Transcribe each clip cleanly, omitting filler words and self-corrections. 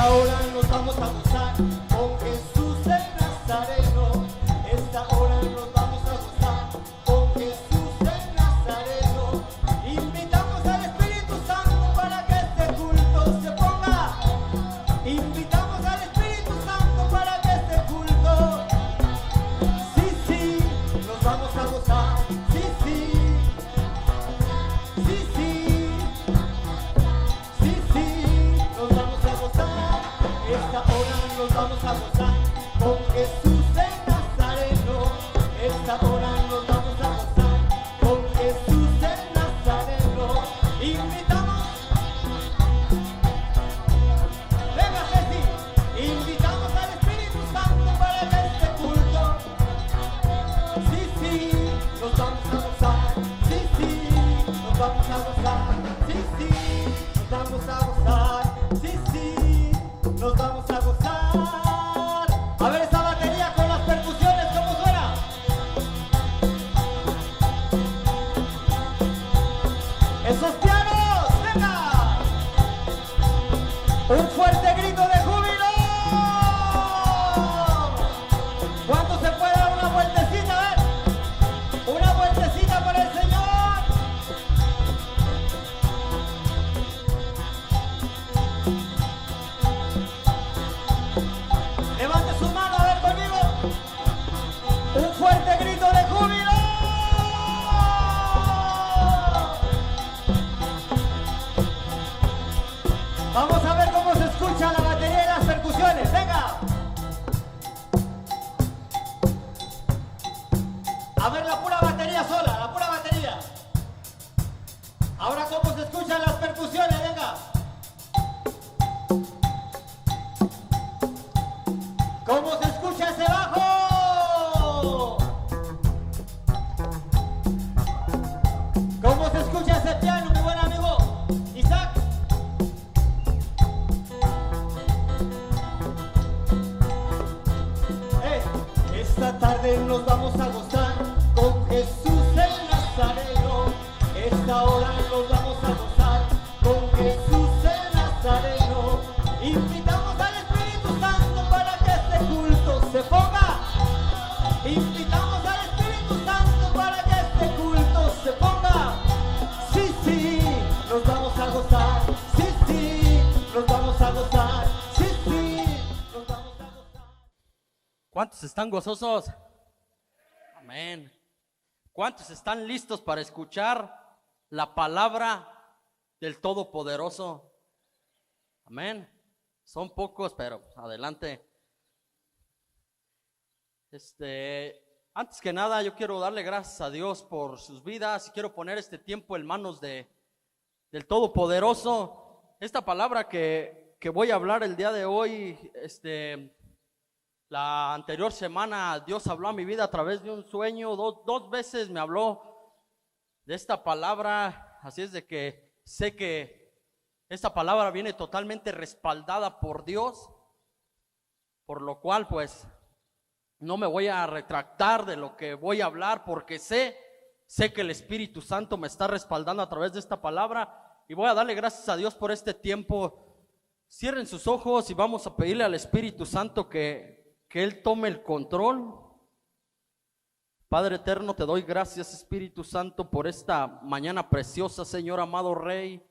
Esta hora nos vamos a gozar con Jesús el Nazareno. Esta hora nos vamos a gozar con Jesús el Nazareno. Invitamos al Espíritu Santo para que este culto se ponga. Invitamos al Espíritu Santo para que este culto. Sí, sí, nos vamos a gozar. Sí, sí. Sí, sí. Sí, sí, nos vamos a gozar. Esta hora nos vamos a gozar con Jesús el Nazareno. Esta hora nos vamos a gozar con Jesús el Nazareno. Invitamos. Venga, Ceci. Invitamos al Espíritu Santo para que este culto. Sí, sí, nos vamos a gozar. Sí, sí, nos vamos a gozar. Sí, sí, nos vamos a gozar. Sí, sí, nos vamos a gozar. A ver esa batería con las percusiones, ¿cómo suena? ¡Esos pianos! ¡Venga! ¡Un fuerte grito de júbilo! ¿Cuánto se puede dar una vueltecita? Una vueltecita por el Señor. Levante su mano, a ver conmigo. Un fuerte grito de júbilo. Vamos a ver cómo se escucha la batería y las percusiones. Venga. A ver la pura batería sola, la pura batería. Ahora cómo se escuchan las percusiones, venga. ¿Cómo se escucha ese bajo? ¿Cómo se escucha ese piano, mi buen amigo Isaac? Esta tarde nos vamos a gozar con Jesús el Nazareno. Esta hora nos vamos a gozar con Jesús el Nazareno. Invitamos al Espíritu Santo para que este culto se ponga. Invitamos al Espíritu Santo para que este culto se ponga. Sí, sí, nos vamos a gozar. Sí, sí, nos vamos a gozar. Sí, sí, nos vamos a gozar. ¿Cuántos están gozosos? Amén. ¿Cuántos están listos para escuchar la palabra del Todopoderoso? Amén. Son pocos, pero adelante. Antes que nada, yo quiero darle gracias a Dios por sus vidas y quiero poner este tiempo en manos del Todopoderoso. Esta palabra que voy a hablar el día de hoy, la anterior semana Dios habló a mi vida a través de un sueño. Dos veces me habló de esta palabra, así es de que sé que esta palabra viene totalmente respaldada por Dios, por lo cual pues no me voy a retractar de lo que voy a hablar porque sé que el Espíritu Santo me está respaldando a través de esta palabra y voy a darle gracias a Dios por este tiempo. Cierren sus ojos y vamos a pedirle al Espíritu Santo que Él tome el control. Padre eterno, te doy gracias, Espíritu Santo, por esta mañana preciosa, Señor amado Rey.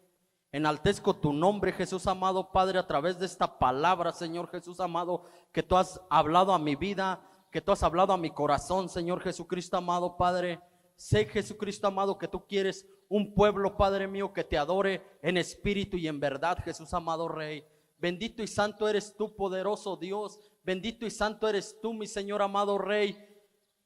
Enaltezco tu nombre, Jesús amado Padre, a través de esta palabra, Señor Jesús amado, que tú has hablado a mi vida, que tú has hablado a mi corazón, Señor Jesucristo amado Padre. Sé, Jesucristo amado, que tú quieres un pueblo, Padre mío, que te adore en espíritu y en verdad, Jesús amado Rey. Bendito y santo eres tú, poderoso Dios. Bendito y santo eres tú, mi Señor amado Rey,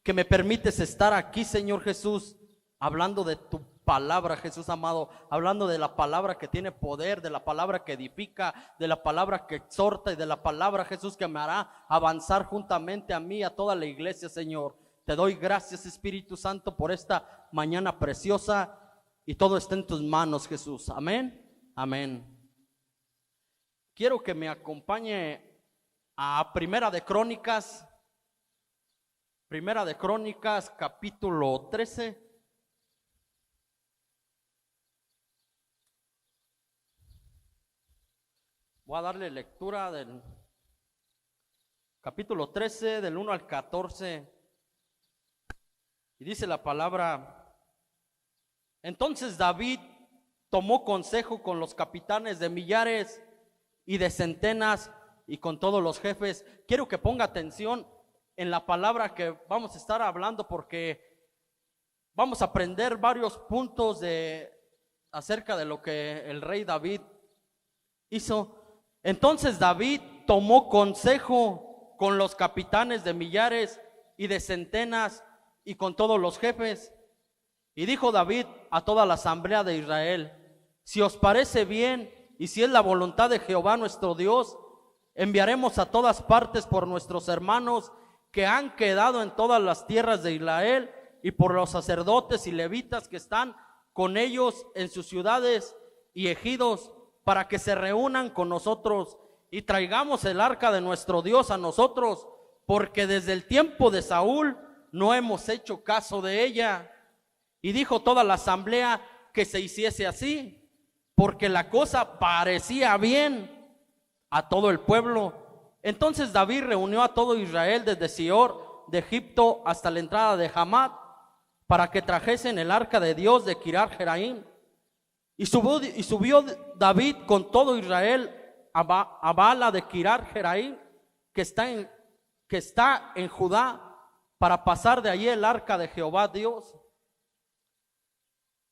que me permites estar aquí, Señor Jesús, hablando de tu palabra, Jesús amado, hablando de la palabra que tiene poder, de la palabra que edifica, de la palabra que exhorta y de la palabra, Jesús, que me hará avanzar juntamente a mí, a toda la iglesia, Señor. Te doy gracias, Espíritu Santo, por esta mañana preciosa y todo está en tus manos, Jesús. Amén, amén. Quiero que me acompañe a Primera de Crónicas, capítulo 13. Voy a darle lectura del capítulo 13, del 1 al 14. Y dice la palabra: entonces David tomó consejo con los capitanes de millares y de centenas y con todos los jefes. Quiero que ponga atención en la palabra que vamos a estar hablando, porque vamos a aprender varios puntos acerca de lo que el rey David hizo. Entonces David tomó consejo con los capitanes de millares y de centenas y con todos los jefes. Y dijo David a toda la asamblea de Israel: si os parece bien y si es la voluntad de Jehová nuestro Dios, enviaremos a todas partes por nuestros hermanos que han quedado en todas las tierras de Israel, y por los sacerdotes y levitas que están con ellos en sus ciudades y ejidos, para que se reúnan con nosotros y traigamos el arca de nuestro Dios a nosotros, porque desde el tiempo de Saúl no hemos hecho caso de ella. Y dijo toda la asamblea que se hiciese así, porque la cosa parecía bien a todo el pueblo. Entonces David reunió a todo Israel desde Sior de Egipto hasta la entrada de Hamat, para que trajesen el arca de Dios de Kiriat Jearim. Y subió David con todo Israel a Baala de Kiriat Jearim, que está en Judá, para pasar de allí el arca de Jehová Dios,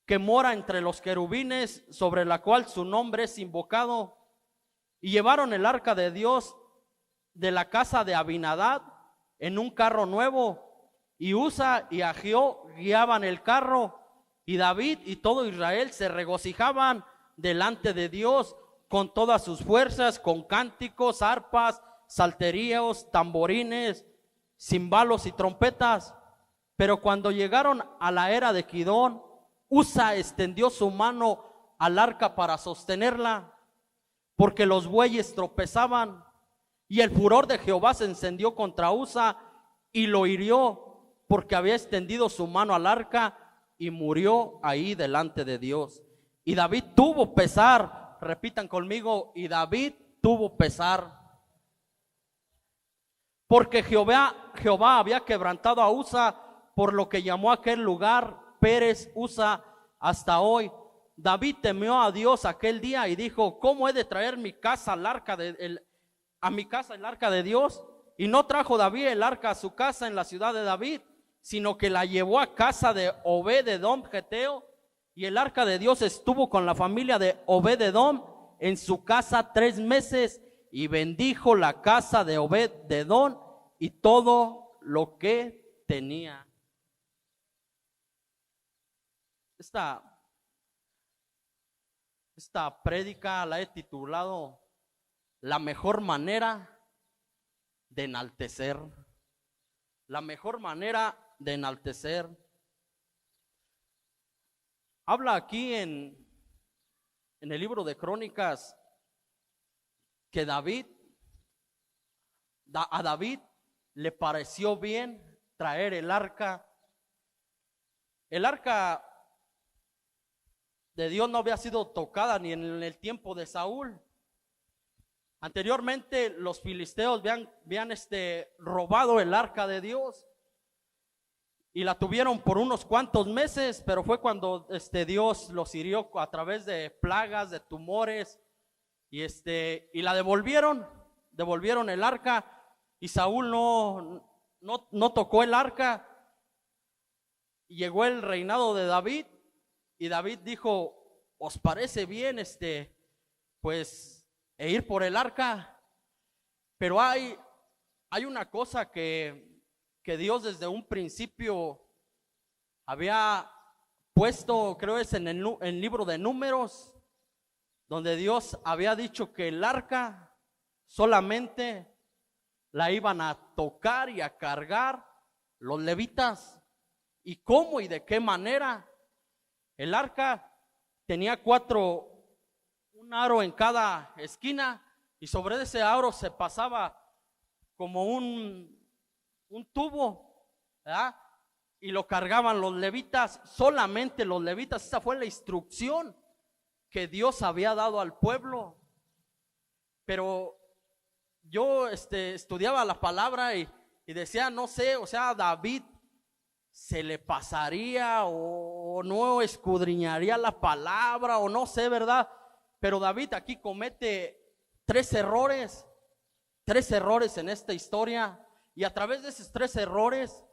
que mora entre los querubines, sobre la cual su nombre es invocado. Y llevaron el arca de Dios de la casa de Abinadab en un carro nuevo, y Usa y Agio guiaban el carro. Y David y todo Israel se regocijaban delante de Dios con todas sus fuerzas, con cánticos, arpas, salterios, tamborines, cimbalos y trompetas. Pero cuando llegaron a la era de Kidón, Usa extendió su mano al arca para sostenerla, porque los bueyes tropezaban. Y el furor de Jehová se encendió contra Usa y lo hirió, porque había extendido su mano al arca, y murió ahí delante de Dios. Y David tuvo pesar, repitan conmigo, y David tuvo pesar, porque Jehová había quebrantado a Usa, por lo que llamó a aquel lugar Pérez Usa hasta hoy. David temió a Dios aquel día y dijo: ¿cómo he de traer a mi casa el arca de Dios? Y no trajo David el arca a su casa en la ciudad de David, sino que la llevó a casa de Obed-edom geteo. Y el arca de Dios estuvo con la familia de Obed-edom en su casa 3 meses, y bendijo la casa de Obed-edom y todo lo que tenía. Esta prédica la he titulado La mejor manera de enaltecer. La mejor manera de enaltecer. Habla aquí en el libro de Crónicas que a David le pareció bien traer el arca. El arca de Dios no había sido tocada ni en el tiempo de Saúl. Anteriormente los filisteos habían robado el arca de Dios y la tuvieron por unos cuantos meses, pero fue cuando Dios los hirió a través de plagas, de tumores, y la devolvieron el arca, y Saúl no tocó el arca. Y llegó el reinado de David, y David dijo: ¿os parece bien pues ir por el arca? Pero hay una cosa que Dios desde un principio había puesto, creo es en el libro de Números, donde Dios había dicho que el arca solamente la iban a tocar y a cargar los levitas. ¿Y cómo y de qué manera? El arca tenía un aro en cada esquina, y sobre ese aro se pasaba como un tubo, ¿verdad? Y lo cargaban los levitas, solamente los levitas. Esa fue la instrucción que Dios había dado al pueblo. pero yo estudiaba la palabra y decía, no sé, o sea, David se le pasaría o no escudriñaría la palabra o no sé, ¿verdad? Pero David aquí comete tres errores en esta historia, y a través de esos 3 errores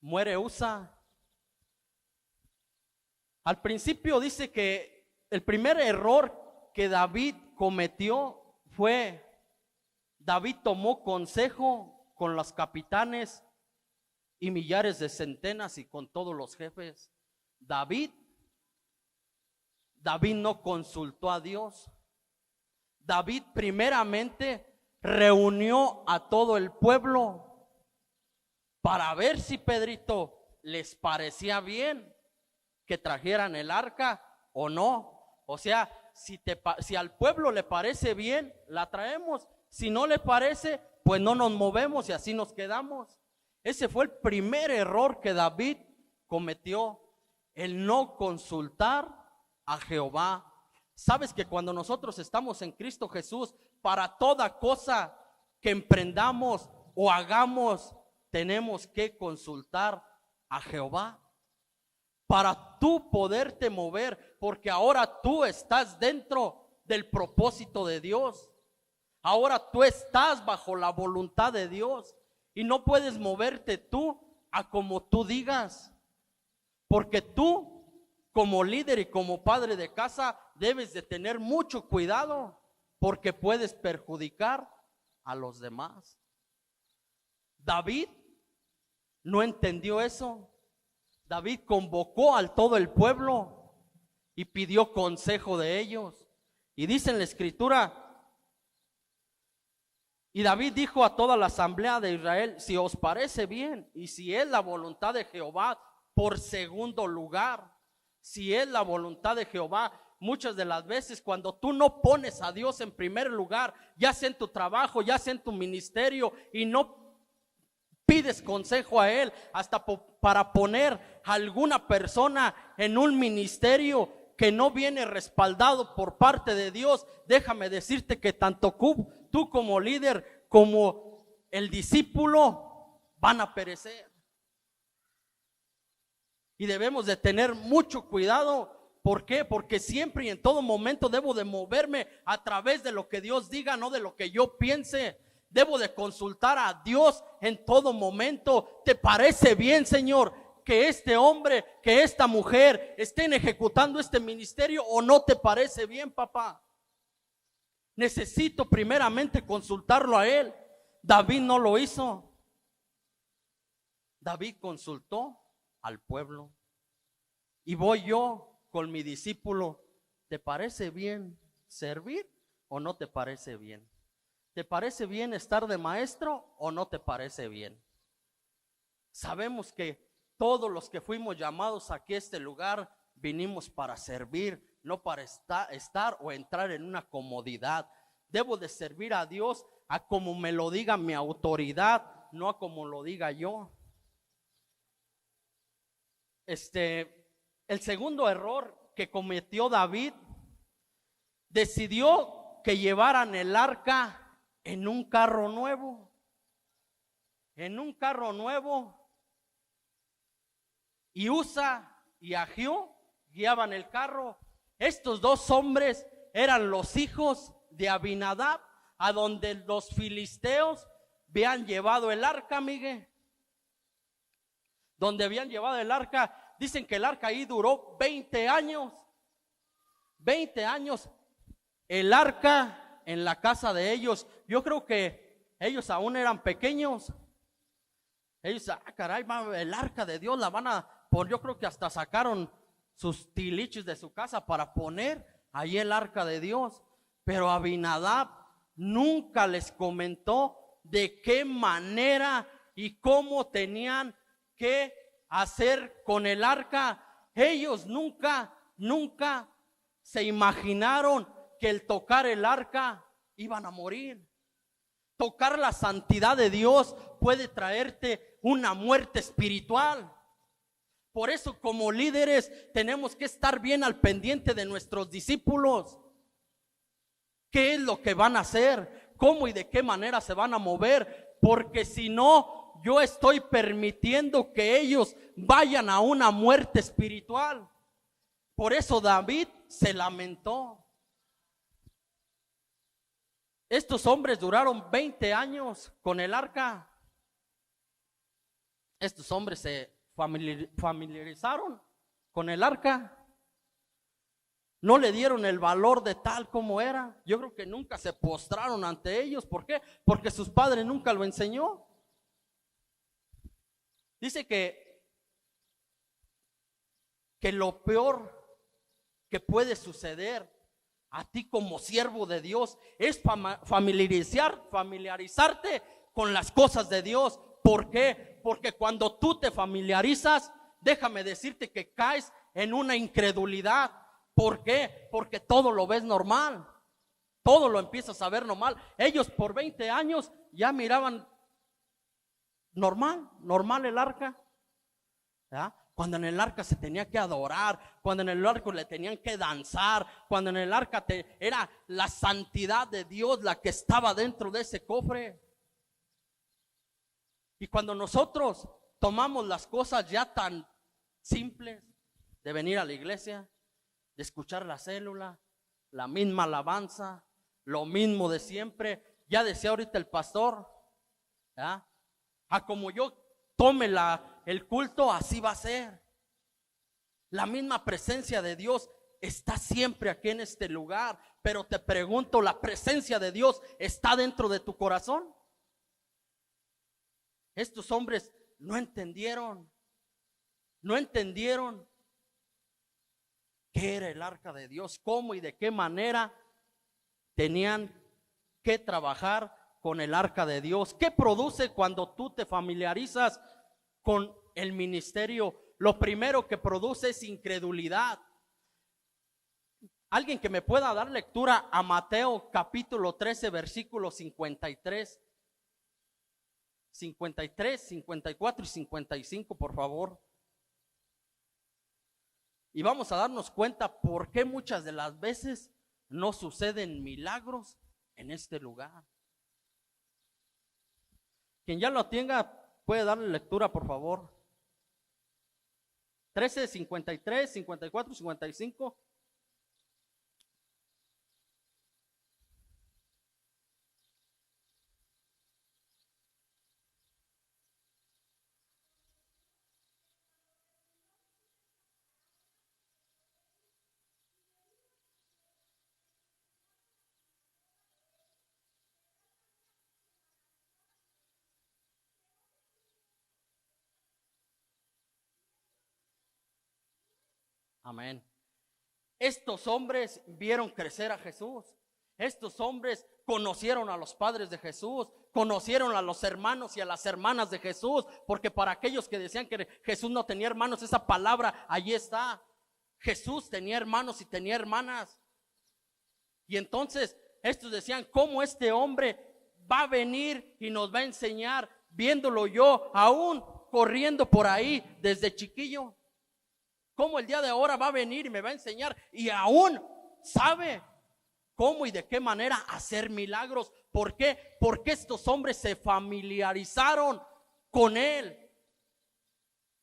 muere Usa. Al principio dice que el primer error que David cometió fue: David tomó consejo con los capitanes y millares de centenas y con todos los jefes. David no consultó a Dios. David primeramente reunió a todo el pueblo para ver si, Pedrito, les parecía bien que trajeran el arca o no. O sea, si al pueblo le parece bien, la traemos. Si no le parece, pues no nos movemos y así nos quedamos. Ese fue el primer error que David cometió, el no consultar a Jehová. Sabes que cuando nosotros estamos en Cristo Jesús, para toda cosa que emprendamos o hagamos, tenemos que consultar a Jehová para tú poderte mover, porque ahora tú estás dentro del propósito de Dios. Ahora tú estás bajo la voluntad de Dios y no puedes moverte tú a como tú digas, porque tú como líder y como padre de casa debes de tener mucho cuidado, porque puedes perjudicar a los demás. David no entendió eso. David convocó a todo el pueblo y pidió consejo de ellos. Y dice en la escritura: y David dijo a toda la asamblea de Israel: si os parece bien y si es la voluntad de Jehová, por segundo lugar, si es la voluntad de Jehová. Muchas de las veces cuando tú no pones a Dios en primer lugar, ya sea en tu trabajo, ya sea en tu ministerio, y no pides consejo a Él, hasta para poner a alguna persona en un ministerio que no viene respaldado por parte de Dios, déjame decirte que tanto tú como líder como el discípulo van a perecer. Y debemos de tener mucho cuidado. ¿Por qué? Porque siempre y en todo momento debo de moverme a través de lo que Dios diga, no de lo que yo piense. Debo de consultar a Dios en todo momento. ¿Te parece bien, Señor, que este hombre, que esta mujer estén ejecutando este ministerio, o no te parece bien, papá? Necesito primeramente consultarlo a Él. David no lo hizo. David consultó al pueblo. Y voy yo con mi discípulo: ¿te parece bien servir o no te parece bien? ¿Te parece bien estar de maestro o no te parece bien? Sabemos que todos los que fuimos llamados aquí a este lugar vinimos para servir, no para estar o entrar en una comodidad. Debo de servir a Dios a como me lo diga mi autoridad, no a como lo diga yo. El segundo error que cometió David: decidió que llevaran el arca en un carro nuevo. En un carro nuevo. Y Usa y Ahiú guiaban el carro. Estos 2 hombres eran los hijos de Abinadab, a donde los filisteos habían llevado el arca, Miguel. Donde habían llevado el arca. Dicen que el arca ahí duró 20 años. 20 años. El arca en la casa de ellos. Yo creo que ellos aún eran pequeños. Ellos, caray, el arca de Dios la van a poner. Yo creo que hasta sacaron sus tiliches de su casa para poner ahí el arca de Dios. Pero Abinadab nunca les comentó de qué manera y cómo tenían que hacer con el arca. Ellos nunca se imaginaron que el tocar el arca iban a morir. Tocar la santidad de Dios puede traerte una muerte espiritual. Por eso, como líderes, tenemos que estar bien al pendiente de nuestros discípulos. ¿Qué es lo que van a hacer? ¿Cómo y de qué manera se van a mover? Porque si no, yo estoy permitiendo que ellos vayan a una muerte espiritual. Por eso David se lamentó. Estos hombres duraron 20 años con el arca. Estos hombres se familiarizaron con el arca. No le dieron el valor de tal como era. Yo creo que nunca se postraron ante ellos. ¿Por qué? Porque sus padres nunca lo enseñó. Dice que lo peor que puede suceder a ti como siervo de Dios es familiarizarte con las cosas de Dios. ¿Por qué? Porque cuando tú te familiarizas, déjame decirte que caes en una incredulidad. ¿Por qué? Porque todo lo ves normal, todo lo empiezas a ver normal. Ellos por 20 años ya miraban normal el arca, ¿ya? Cuando en el arca se tenía que adorar, cuando en el arca le tenían que danzar, cuando en el arca era la santidad de Dios la que estaba dentro de ese cofre. Y cuando nosotros tomamos las cosas ya tan simples de venir a la iglesia, de escuchar la célula, la misma alabanza, lo mismo de siempre, ya decía ahorita el pastor, ¿ya? A como yo tome el culto, así va a ser. La misma presencia de Dios está siempre aquí en este lugar, pero te pregunto, ¿la presencia de Dios está dentro de tu corazón? Estos hombres no entendieron qué era el arca de Dios, cómo y de qué manera tenían que trabajar con el arca de Dios. ¿Qué produce cuando tú te familiarizas con el ministerio? Lo primero que produce es incredulidad. Alguien que me pueda dar lectura a Mateo capítulo 13 versículos 53, 54 y 55, por favor. Y vamos a darnos cuenta por qué muchas de las veces no suceden milagros en este lugar. Quien ya lo tenga puede darle lectura, por favor. 13, 53, 54, 55. Amén. Estos hombres vieron crecer a Jesús. Estos hombres conocieron a los padres de Jesús, conocieron a los hermanos y a las hermanas de Jesús, porque para aquellos que decían que Jesús no tenía hermanos, esa palabra allí está. Jesús tenía hermanos y tenía hermanas. Y entonces estos decían, ¿cómo este hombre va a venir y nos va a enseñar, viéndolo yo aún corriendo por ahí desde chiquillo? ¿Cómo el día de ahora va a venir y me va a enseñar y aún sabe cómo y de qué manera hacer milagros? ¿Por qué? Porque estos hombres se familiarizaron con él.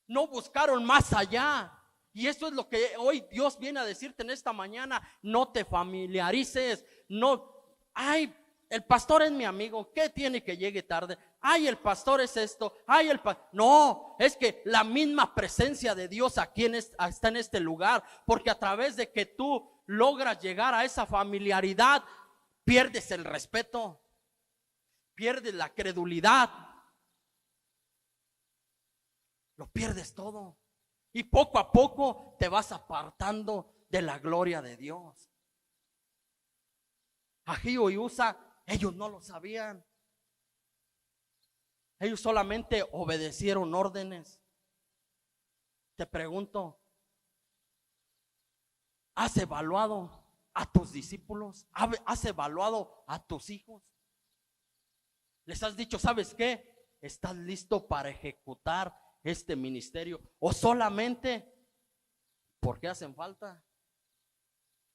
No buscaron más allá. Y eso es lo que hoy Dios viene a decirte en esta mañana. No te familiarices. No, ay, el pastor es mi amigo, ¿qué tiene que llegue tarde? Ay, el pastor es esto, ay, no, es que la misma presencia de Dios aquí está en este lugar, porque a través de que tú logras llegar a esa familiaridad, pierdes el respeto, pierdes la credulidad, lo pierdes todo, y poco a poco te vas apartando de la gloria de Dios. Agío y Usa, ellos no lo sabían. Ellos solamente obedecieron órdenes. Te pregunto, ¿has evaluado a tus discípulos? ¿Has evaluado a tus hijos? ¿Les has dicho, sabes qué? ¿Estás listo para ejecutar este ministerio? ¿O solamente porque hacen falta?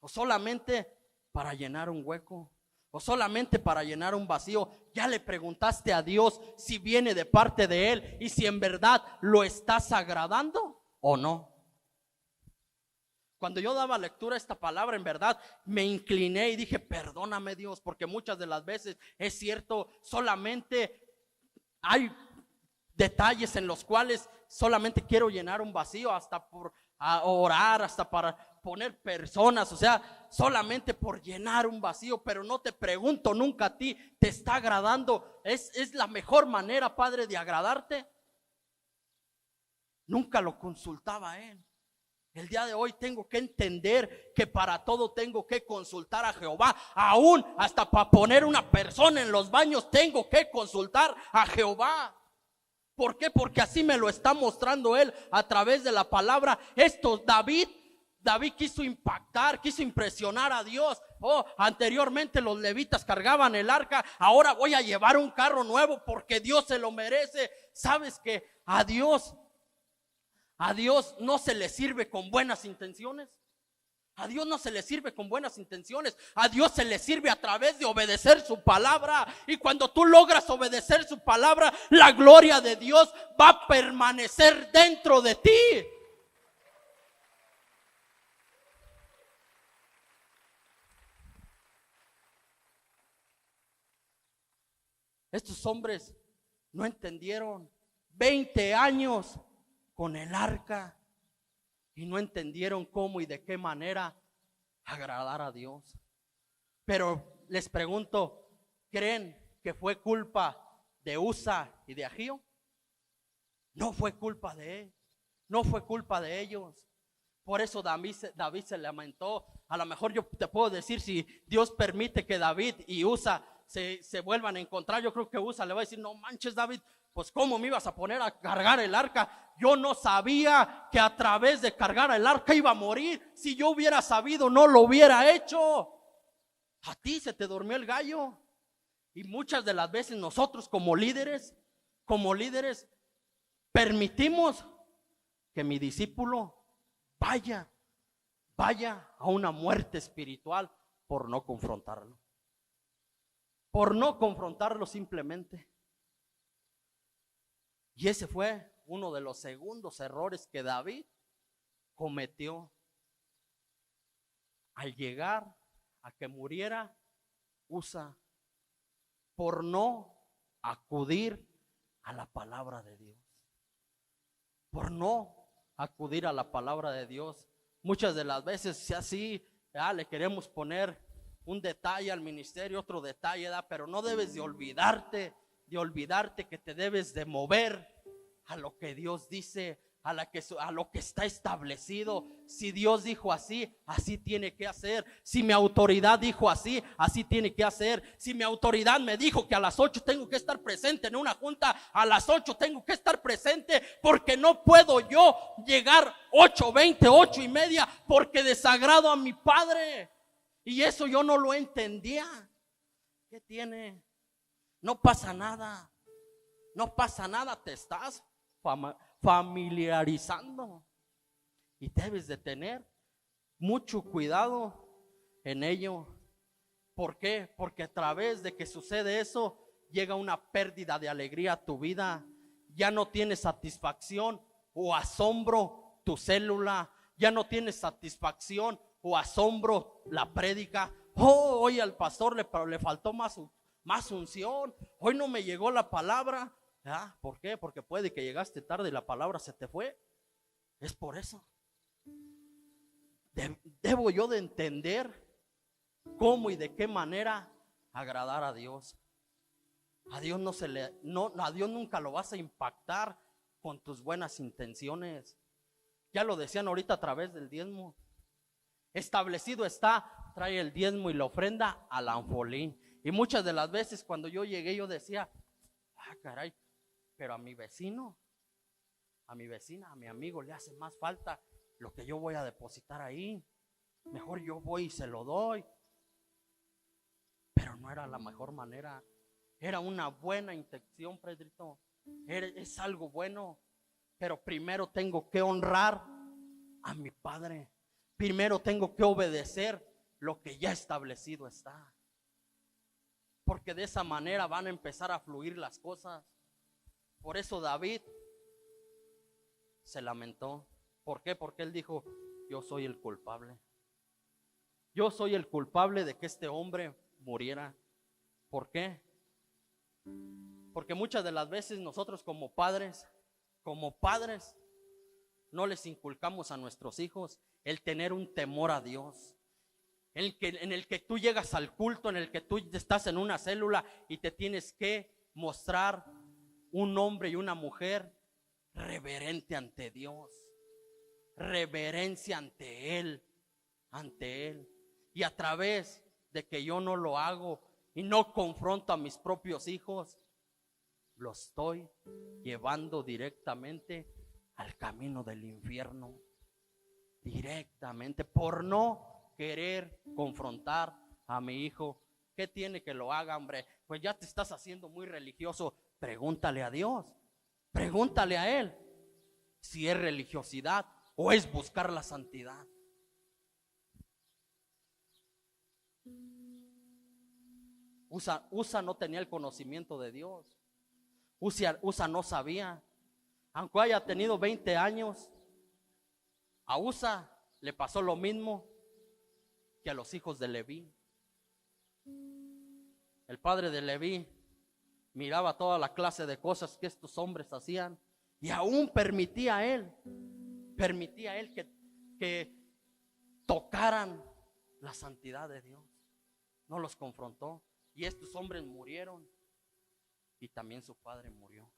¿O solamente para llenar un hueco? o solamente para llenar un vacío? ¿Ya le preguntaste a Dios si viene de parte de Él y si en verdad lo estás agradando o no? Cuando yo daba lectura a esta palabra, en verdad me incliné y dije, perdóname Dios, porque muchas de las veces es cierto, solamente hay detalles en los cuales solamente quiero llenar un vacío, hasta por orar, hasta para poner personas, o sea, solamente por llenar un vacío. Pero no te pregunto nunca a ti, ¿te está agradando? ¿Es la mejor manera, Padre, de agradarte? Nunca lo consultaba a Él. El día de hoy tengo que entender que para todo tengo que consultar a Jehová. Aún hasta para poner una persona en los baños tengo que consultar a Jehová. ¿Por qué? Porque así me lo está mostrando Él a través de la palabra. David quiso impactar, quiso impresionar a Dios. Anteriormente los levitas cargaban el arca, ahora voy a llevar un carro nuevo porque Dios se lo merece. ¿Sabes que a Dios no se le sirve con buenas intenciones? A Dios no se le sirve con buenas intenciones. A Dios se le sirve a través de obedecer su palabra. Y cuando tú logras obedecer su palabra, la gloria de Dios va a permanecer dentro de ti. Estos hombres no entendieron 20 años con el arca y no entendieron cómo y de qué manera agradar a Dios. Pero les pregunto, ¿creen que fue culpa de Usa y de Ahío? No fue culpa de él, no fue culpa de ellos. Por eso David se lamentó. A lo mejor yo te puedo decir, si Dios permite que David y Usa se vuelvan a encontrar, yo creo que Usa le va a decir, no manches David, pues cómo me ibas a poner a cargar el arca. Yo no sabía que a través de cargar el arca iba a morir. Si yo hubiera sabido, no lo hubiera hecho. A ti se te durmió el gallo. Y muchas de las veces nosotros como líderes permitimos que mi discípulo vaya a una muerte espiritual por no confrontarlo. Por no confrontarlo simplemente. Y ese fue uno de los segundos errores que David cometió al llegar a que muriera Usa, por no acudir a la palabra de Dios. Por no acudir a la palabra de Dios. Muchas de las veces, si así le queremos poner un detalle al ministerio, otro detalle, pero no debes de olvidarte que te debes de mover a lo que Dios dice, a lo que está establecido. Si Dios dijo así, así tiene que hacer. Si mi autoridad dijo así, así tiene que hacer. Si mi autoridad me dijo que a las 8 tengo que estar presente en una junta, a las 8 tengo que estar presente, porque no puedo yo llegar 8:20, 8:30, porque desagrado a mi Padre. Y eso yo no lo entendía. ¿Qué tiene? No pasa nada. No pasa nada, te estás familiarizando. Y debes de tener mucho cuidado en ello. ¿Por qué? Porque a través de que sucede eso, llega una pérdida de alegría a tu vida. Ya no tienes satisfacción o asombro tu célula. Ya no tienes satisfacción o asombro la prédica. Hoy al pastor le faltó más unción. Hoy no me llegó la palabra. ¿Por qué? Porque puede que llegaste tarde y la palabra se te fue. Es por eso. Debo yo de entender cómo y de qué manera agradar a Dios. A Dios a Dios nunca lo vas a impactar con tus buenas intenciones. Ya lo decían ahorita a través del diezmo. Establecido está, trae el diezmo y la ofrenda al anfolín. Y muchas de las veces cuando yo llegué, yo decía, caray, pero a mi vecino, a mi vecina, a mi amigo le hace más falta lo que yo voy a depositar ahí. Mejor yo voy y se lo doy. Pero no era la mejor manera. Era una buena intención, Pedrito. Es algo bueno. Pero primero tengo que honrar a mi Padre. Primero tengo que obedecer lo que ya establecido está. porque de esa manera van a empezar a fluir las cosas. Por eso David se lamentó. ¿Por qué? Porque él dijo: yo soy el culpable. Yo soy el culpable de que este hombre muriera. ¿Por qué? Porque muchas de las veces nosotros como padres, no les inculcamos a nuestros hijos el tener un temor a Dios. En el que tú llegas al culto, en el que tú estás en una célula y te tienes que mostrar un hombre y una mujer reverente ante Dios, reverencia ante Él. Y a través de que yo no lo hago y no confronto a mis propios hijos, lo estoy llevando directamente al camino del infierno. Directamente, por no querer confrontar a mi hijo. ¿Qué tiene que lo haga, hombre? Pues ya te estás haciendo muy religioso. Pregúntale a Dios, pregúntale a Él si es religiosidad o es buscar la santidad. Usa no tenía el conocimiento de Dios. Usa no sabía. Aunque haya tenido 20 años, a Usa le pasó lo mismo que a los hijos de Leví. El padre de Leví miraba toda la clase de cosas que estos hombres hacían y aún permitía a él que tocaran la santidad de Dios. No los confrontó y estos hombres murieron y también su padre murió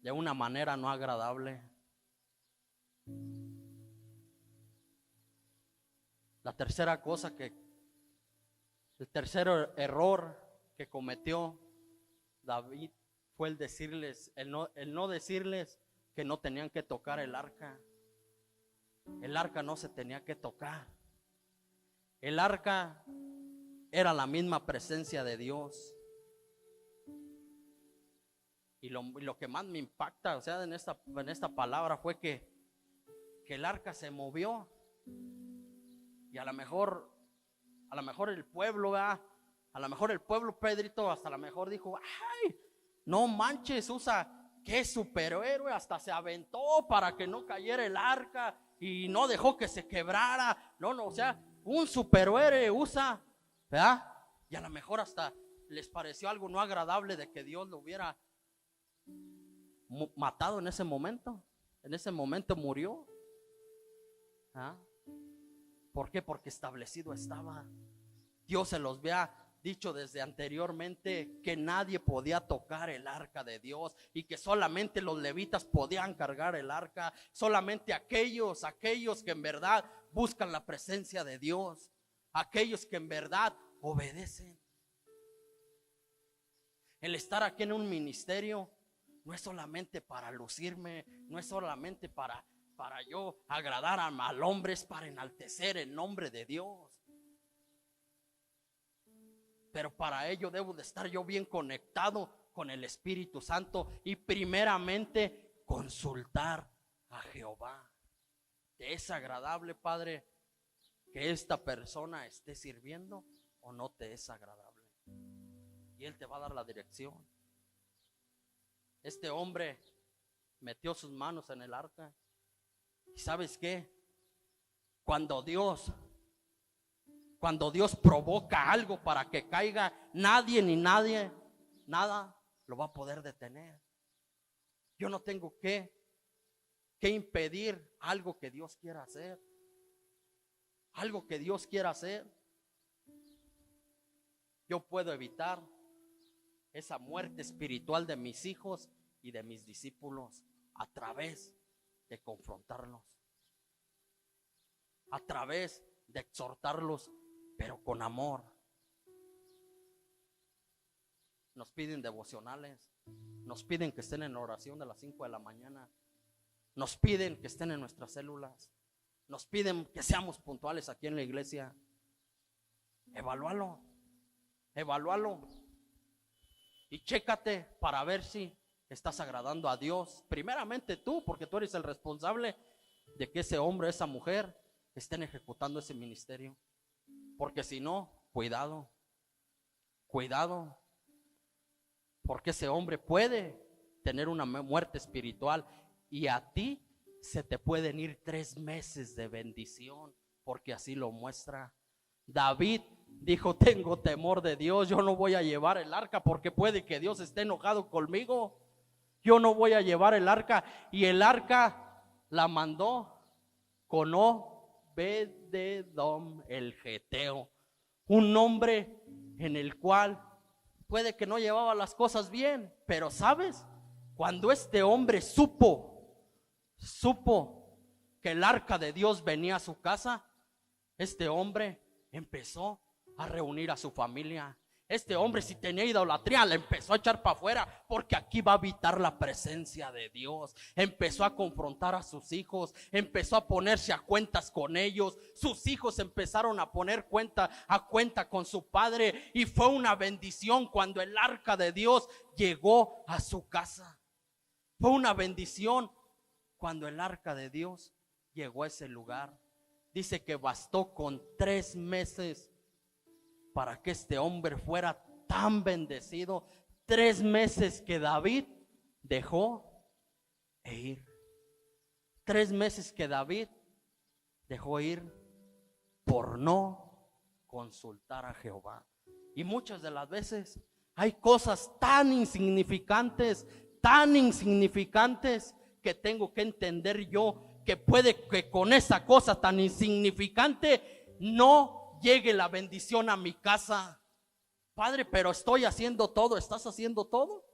de una manera no agradable. La tercera cosa el tercer error que cometió David fue el no decirles que no tenían que tocar el arca. El arca no se tenía que tocar. El arca era la misma presencia de Dios. Y lo que más me impacta, o sea, en esta palabra fue que el arca se movió. Y a lo mejor el pueblo, ¿verdad? A lo mejor el pueblo, Pedrito, hasta a lo mejor dijo: ay, no manches, Usa, qué superhéroe, hasta se aventó para que no cayera el arca y no dejó que se quebrara. No, o sea, un superhéroe, Usa, ¿verdad? Y a lo mejor hasta les pareció algo no agradable de que Dios lo hubiera matado en ese momento. En ese momento murió. ¿Ah? ¿Por qué? Porque establecido estaba. Dios se los había dicho desde anteriormente que nadie podía tocar el arca de Dios y que solamente los levitas podían cargar el arca. Solamente aquellos que en verdad buscan la presencia de Dios, aquellos que en verdad obedecen. El estar aquí en un ministerio no es solamente para lucirme, no es solamente para yo agradar al hombre, es para enaltecer el nombre de Dios. Pero para ello debo de estar yo bien conectado con el Espíritu Santo y primeramente consultar a Jehová. ¿Te es agradable, Padre, que esta persona esté sirviendo o no te es agradable? Y Él te va a dar la dirección. Este hombre metió sus manos en el arca. ¿Y sabes qué? Cuando Dios provoca algo para que caiga, nadie ni nada lo va a poder detener. Yo no tengo que impedir algo que Dios quiera hacer. Algo que Dios quiera hacer. Yo puedo evitar esa muerte espiritual de mis hijos y de mis discípulos a través de confrontarlos, a través de exhortarlos, pero con amor. Nos piden devocionales, nos piden que estén en oración de las 5 de la mañana, nos piden que estén en nuestras células, nos piden que seamos puntuales aquí en la iglesia. Evalúalo y chécate para ver si estás agradando a Dios. Primeramente tú, porque tú eres el responsable de que ese hombre, esa mujer estén ejecutando ese ministerio. Porque si no, cuidado, Cuidado, porque ese hombre puede tener una muerte espiritual y a ti se te pueden ir 3 meses de bendición, porque así lo muestra. David dijo: tengo temor de Dios, yo no voy a llevar el arca porque puede que Dios esté enojado conmigo. Yo no voy a llevar el arca. Y el arca la mandó con Obed-edom el geteo, un hombre en el cual puede que no llevaba las cosas bien, pero ¿sabes? Cuando este hombre supo que el arca de Dios venía a su casa, este hombre empezó a reunir a su familia. Este hombre, si tenía idolatría, la empezó a echar para afuera, porque aquí va a habitar la presencia de Dios. Empezó a confrontar a sus hijos, empezó a ponerse a cuentas con ellos. Sus hijos empezaron a poner a cuenta con su padre, y fue una bendición cuando el arca de Dios llegó a su casa. Fue una bendición cuando el arca de Dios llegó a ese lugar. Dice que bastó con 3 meses para que este hombre fuera tan bendecido. 3 meses que David dejó ir. 3 meses que David dejó ir por no consultar a Jehová. Y muchas de las veces hay cosas tan insignificantes que tengo que entender yo, que puede que con esa cosa tan insignificante no llegue la bendición a mi casa. Padre, pero estoy haciendo todo. ¿Estás haciendo todo?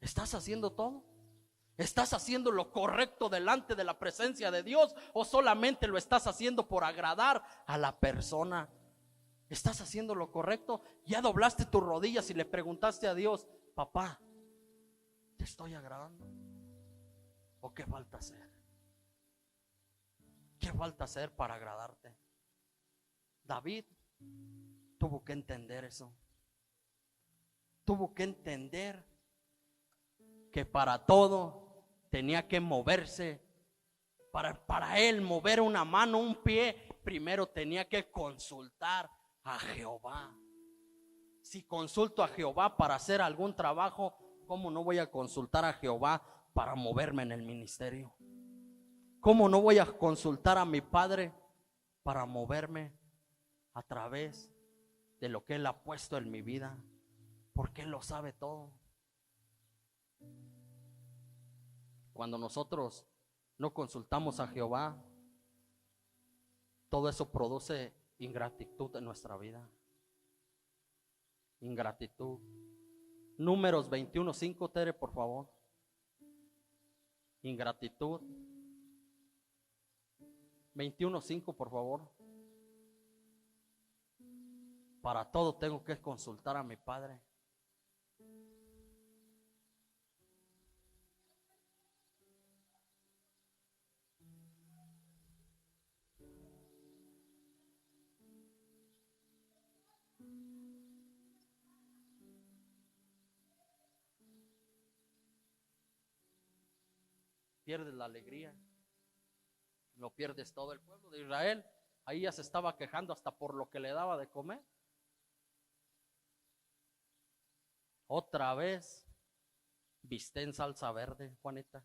¿Estás haciendo todo? ¿Estás haciendo lo correcto delante de la presencia de Dios, o solamente lo estás haciendo por agradar a la persona? ¿Estás haciendo lo correcto? ¿Ya doblaste tus rodillas y le preguntaste a Dios: papá, ¿te estoy agradando? ¿O qué falta hacer? ¿Qué falta hacer para agradarte? David tuvo que entender eso. Tuvo que entender que para todo tenía que moverse. Para él mover una mano, un pie, primero tenía que consultar a Jehová. Si consulto a Jehová para hacer algún trabajo, ¿cómo no voy a consultar a Jehová para moverme en el ministerio? ¿Cómo no voy a consultar a mi Padre para moverme a través de lo que Él ha puesto en mi vida? Porque Él lo sabe todo. Cuando nosotros no consultamos a Jehová, todo eso produce ingratitud en nuestra vida. Ingratitud. Números 21:5, Tere, por favor. Ingratitud. 21:5, por favor. Para todo tengo que consultar a mi Padre. Pierdes la alegría, lo pierdes todo. El pueblo de Israel ahí ya se estaba quejando hasta por lo que le daba de comer. Otra vez viste en salsa verde, Juanita.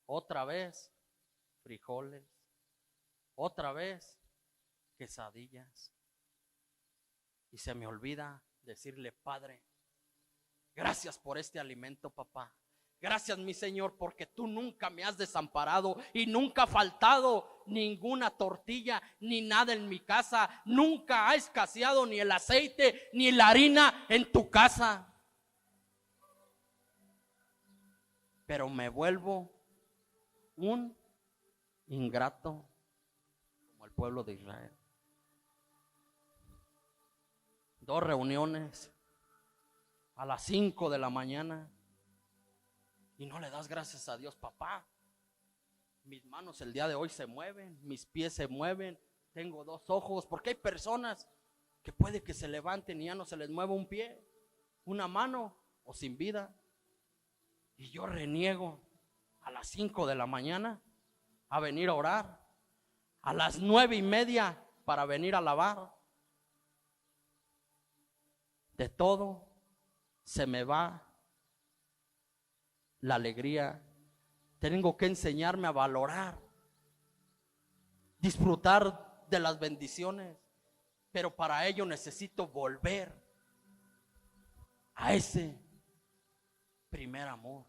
Otra vez frijoles. Otra vez quesadillas. Y se me olvida decirle: Padre, gracias por este alimento, papá. Gracias, mi Señor, porque tú nunca me has desamparado y nunca ha faltado ninguna tortilla ni nada en mi casa. Nunca ha escaseado ni el aceite ni la harina en tu casa. Pero me vuelvo un ingrato como el pueblo de Israel. 2 reuniones a las 5 de la mañana. Y no le das gracias a Dios: papá, mis manos el día de hoy se mueven, mis pies se mueven, tengo 2 ojos. Porque hay personas que puede que se levanten y ya no se les mueva un pie, una mano o sin vida. Y yo reniego a las 5 de la mañana a venir a orar, a las 9:30 para venir a lavar. de todo se me va la alegría. Tengo que enseñarme a valorar, disfrutar de las bendiciones, pero para ello necesito volver a ese primer amor.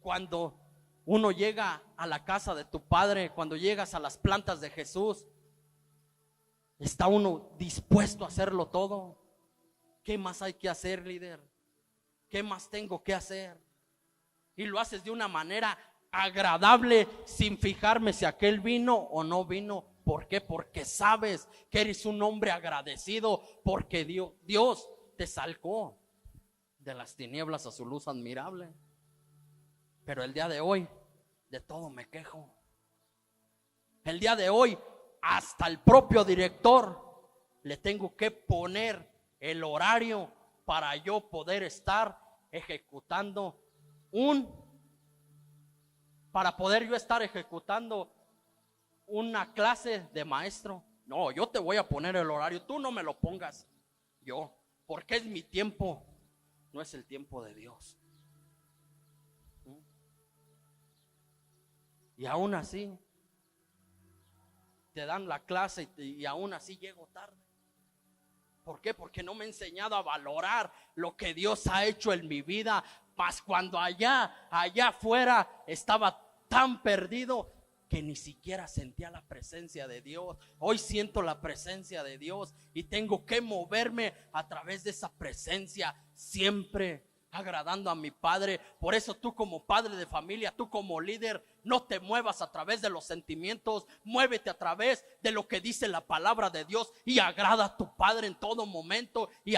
Cuando uno llega a la casa de tu Padre, cuando llegas a las plantas de Jesús, está uno dispuesto a hacerlo todo. ¿Qué más hay que hacer, líder? ¿Qué más tengo que hacer? Y lo haces de una manera agradable, sin fijarme si aquel vino o no vino. ¿Por qué? Porque sabes que eres un hombre agradecido, porque Dios te sacó de las tinieblas a su luz admirable. Pero el día de hoy, de todo me quejo. El día de hoy, hasta el propio director le tengo que poner el horario para yo poder estar ejecutando para poder yo estar ejecutando una clase de maestro. No, yo te voy a poner el horario, tú no me lo pongas yo, porque es mi tiempo, no es el tiempo de Dios. Y aún así te dan la clase y aún así llego tarde. ¿Por qué? Porque no me he enseñado a valorar lo que Dios ha hecho en mi vida. Mas cuando allá afuera estaba tan perdido que ni siquiera sentía la presencia de Dios. Hoy siento la presencia de Dios y tengo que moverme a través de esa presencia, siempre agradando a mi Padre. Por eso tú como padre de familia, tú como líder, no te muevas a través de los sentimientos, muévete a través de lo que dice la palabra de Dios y agrada a tu Padre en todo momento, y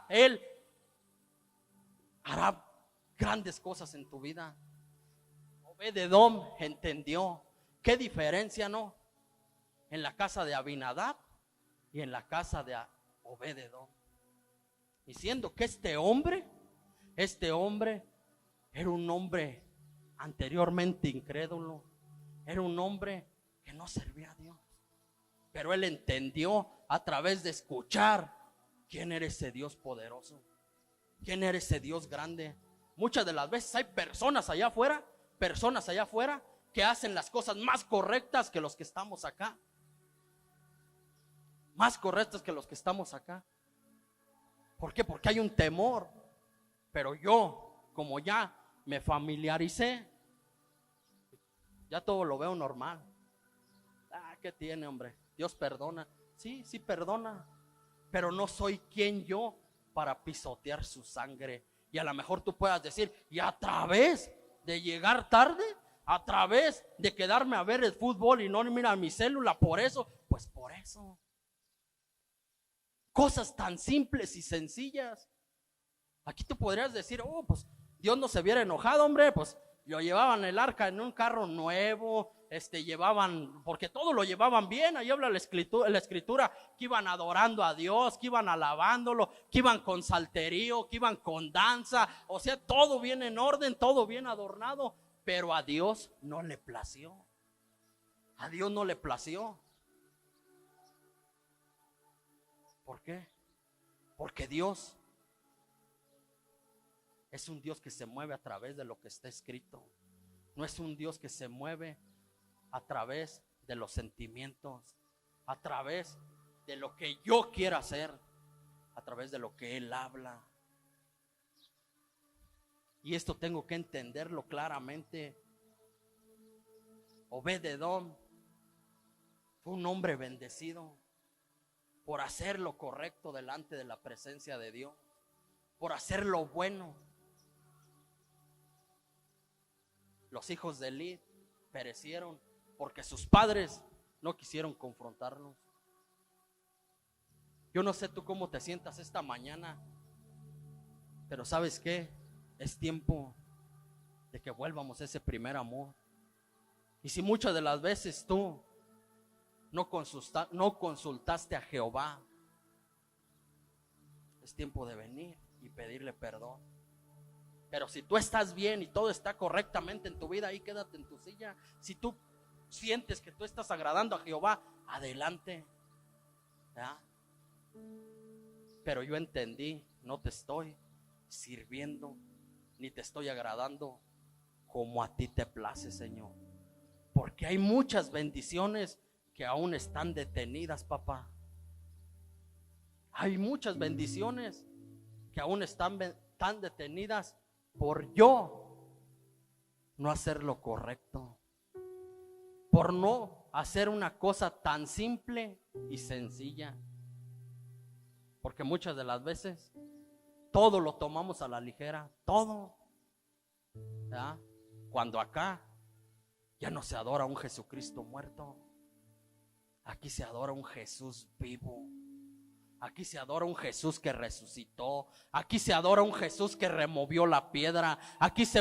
Él hará grandes cosas en tu vida. Obed-edom entendió qué diferencia, ¿no? En la casa de Abinadab y en la casa de Obed-edom. Diciendo que este hombre era un hombre anteriormente incrédulo, era un hombre que no servía a Dios, pero él entendió a través de escuchar quién era ese Dios poderoso, quién era ese Dios grande. Muchas de las veces hay personas allá afuera que hacen las cosas más correctas que los que estamos acá, más correctas que los que estamos acá. ¿Por qué? Porque hay un temor. Pero yo, como ya me familiaricé, ya todo lo veo normal. ¿Qué tiene, hombre? Dios perdona. Sí, sí perdona. Pero no soy quien yo para pisotear su sangre. Y a lo mejor tú puedas decir, y a través de llegar tarde, a través de quedarme a ver el fútbol y no mirar mi célula, por eso, pues por eso. Cosas tan simples y sencillas. Aquí tú podrías decir, pues Dios no se hubiera enojado, hombre, pues lo llevaban el arca en un carro nuevo, llevaban, porque todo lo llevaban bien. Ahí habla la escritura, que iban adorando a Dios, que iban alabándolo, que iban con salterio, que iban con danza, o sea, todo bien en orden, todo bien adornado, pero a Dios no le plació. A Dios no le plació. ¿Por qué? Porque Dios es un Dios que se mueve a través de lo que está escrito. No es un Dios que se mueve a través de los sentimientos, a través de lo que yo quiera hacer, a través de lo que Él habla. Y esto tengo que entenderlo claramente. Obed-edom fue un hombre bendecido por hacer lo correcto delante de la presencia de Dios, por hacer lo bueno. Los hijos de Elí perecieron porque sus padres no quisieron confrontarlos. Yo no sé tú cómo te sientas esta mañana, pero ¿sabes qué? Es tiempo de que vuelvamos a ese primer amor. Y si muchas de las veces tú no consultaste a Jehová, es tiempo de venir y pedirle perdón. Pero si tú estás bien y todo está correctamente en tu vida, ahí quédate en tu silla. Si tú sientes que tú estás agradando a Jehová, adelante. ¿Ya? pero yo entendí, no te estoy sirviendo, ni te estoy agradando como a ti te place, Señor. Porque hay muchas bendiciones que aún están detenidas, papá. Hay muchas bendiciones que aún están detenidas por yo no hacer lo correcto, por no hacer una cosa tan simple y sencilla. Porque muchas de las veces todo lo tomamos a la ligera, todo, ¿verdad? Cuando acá ya no se adora a un Jesucristo muerto, aquí se adora a un Jesús vivo. Aquí se adora un Jesús que resucitó. Aquí se adora un Jesús que removió la piedra. Aquí se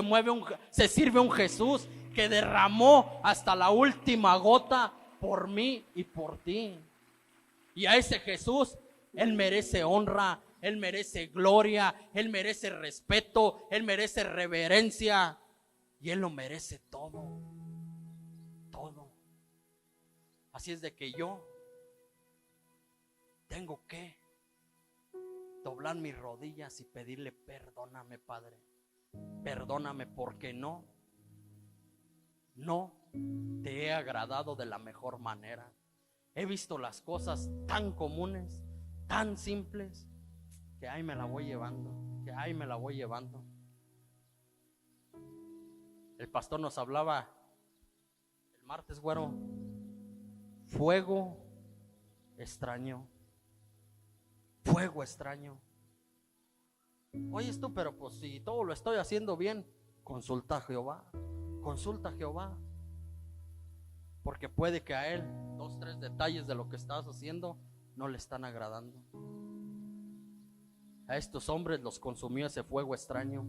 sirve un Jesús que derramó hasta la última gota por mí y por ti. Y a ese Jesús, Él merece honra, Él merece gloria, Él merece respeto, Él merece reverencia. Y Él lo merece todo. Todo. Así es de que yo tengo que doblar mis rodillas y pedirle: perdóname, Padre, perdóname, porque no te he agradado de la mejor manera. He visto las cosas tan comunes, tan simples, que ahí me la voy llevando, El pastor nos hablaba el martes, güero, fuego extraño. Fuego extraño. Oyes tú, pero pues si todo lo estoy haciendo bien, consulta a Jehová. Consulta a Jehová. Porque puede que a Él 2, 3 detalles de lo que estás haciendo no le están agradando. A estos hombres los consumió ese fuego extraño.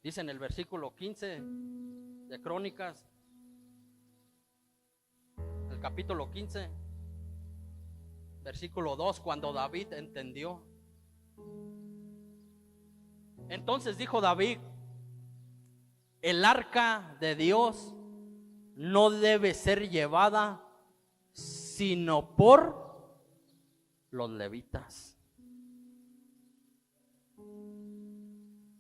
Dice en el versículo 15 de Crónicas, el capítulo 15, versículo 2, cuando David entendió. Entonces dijo David: el arca de Dios no debe ser llevada sino por los levitas.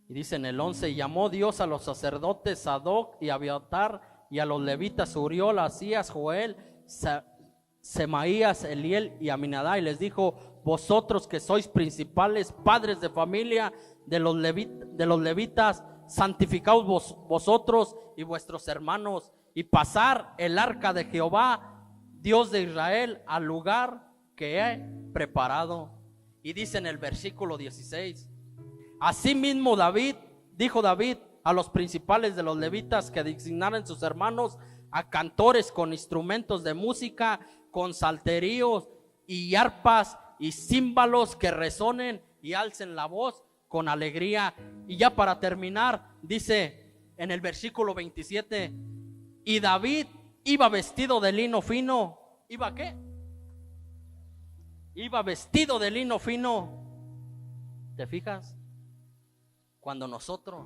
Y dice en el 11: y llamó Dios a los sacerdotes Sadoc y Abiatar, y a los levitas Uriel, Asías, Joel, Semaías, Eliel y Aminadab, y les dijo: vosotros que sois principales padres de familia de los levitas, santificaos vosotros y vuestros hermanos, y pasar el arca de Jehová, Dios de Israel, al lugar que he preparado. Y dice en el versículo 16: asimismo dijo David a los principales de los levitas que designaran sus hermanos a cantores con instrumentos de música, con salterios y arpas y címbalos que resonen y alcen la voz con alegría. Y ya para terminar, dice en el versículo 27: y David iba vestido de lino fino. ¿Iba qué? Iba vestido de lino fino. ¿Te fijas? Cuando nosotros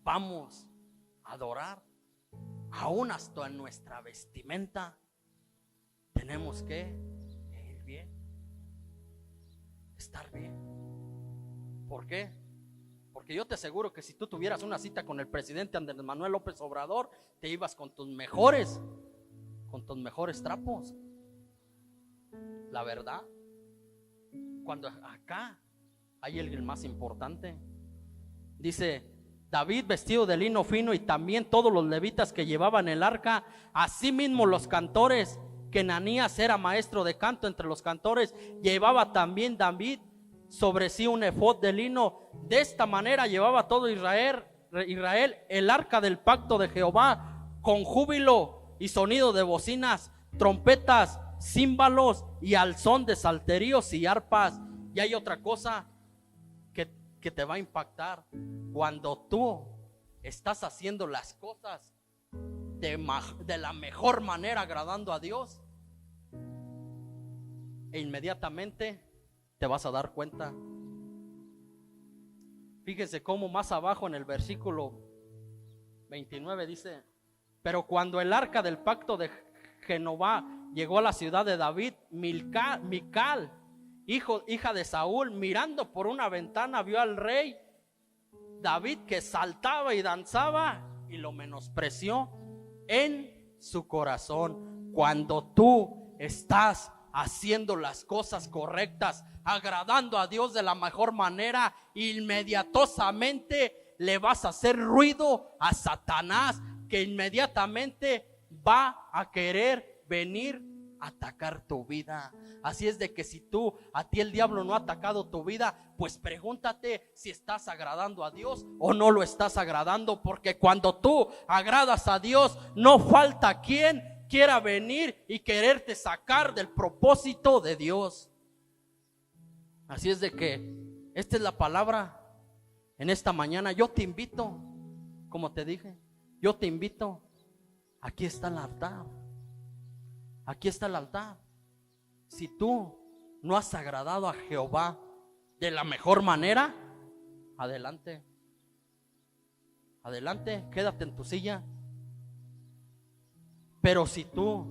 vamos a adorar, aún hasta en nuestra vestimenta, tenemos que ir bien, estar bien. ¿Por qué? Porque yo te aseguro que si tú tuvieras una cita con el presidente Andrés Manuel López Obrador, te ibas con tus mejores trapos. La verdad, cuando acá hay el más importante. Dice: David vestido de lino fino, y también todos los levitas que llevaban el arca, asimismo los cantores, que Ananías era maestro de canto entre los cantores. Llevaba también David sobre sí un efod de lino. De esta manera llevaba todo Israel el arca del pacto de Jehová, con júbilo y sonido de bocinas, trompetas, címbalos y al son de salterios y arpas. Y hay otra cosa que te va a impactar: cuando tú estás haciendo las cosas de la mejor manera, agradando a Dios, e inmediatamente te vas a dar cuenta. Fíjense cómo más abajo en el versículo 29 dice: pero cuando el arca del pacto de Jehová llegó a la ciudad de David, Mical, hija de Saúl, mirando por una ventana, vio al rey David que saltaba y danzaba y lo menospreció en su corazón. Cuando tú estás haciendo las cosas correctas, agradando a Dios de la mejor manera, inmediatamente le vas a hacer ruido a Satanás, que inmediatamente va a querer venir a atacar tu vida. Así es de que si a ti el diablo no ha atacado tu vida, pues pregúntate si estás agradando a Dios o no lo estás agradando, porque cuando tú agradas a Dios, no falta quien quiera venir y quererte sacar del propósito de Dios. Así es de que esta es la palabra en esta mañana. Yo te invito, como te dije, yo te invito. Aquí está el altar. Aquí está el altar. Si tú no has agradado a Jehová de la mejor manera, adelante. Adelante, quédate en tu silla. Pero si tú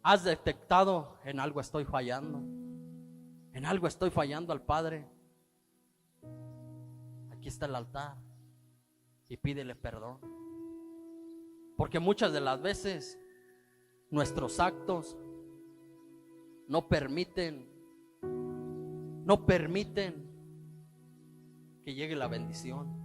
has detectado en algo estoy fallando, en algo estoy fallando al Padre, aquí está el altar y pídele perdón. Porque muchas de las veces nuestros actos no permiten que llegue la bendición.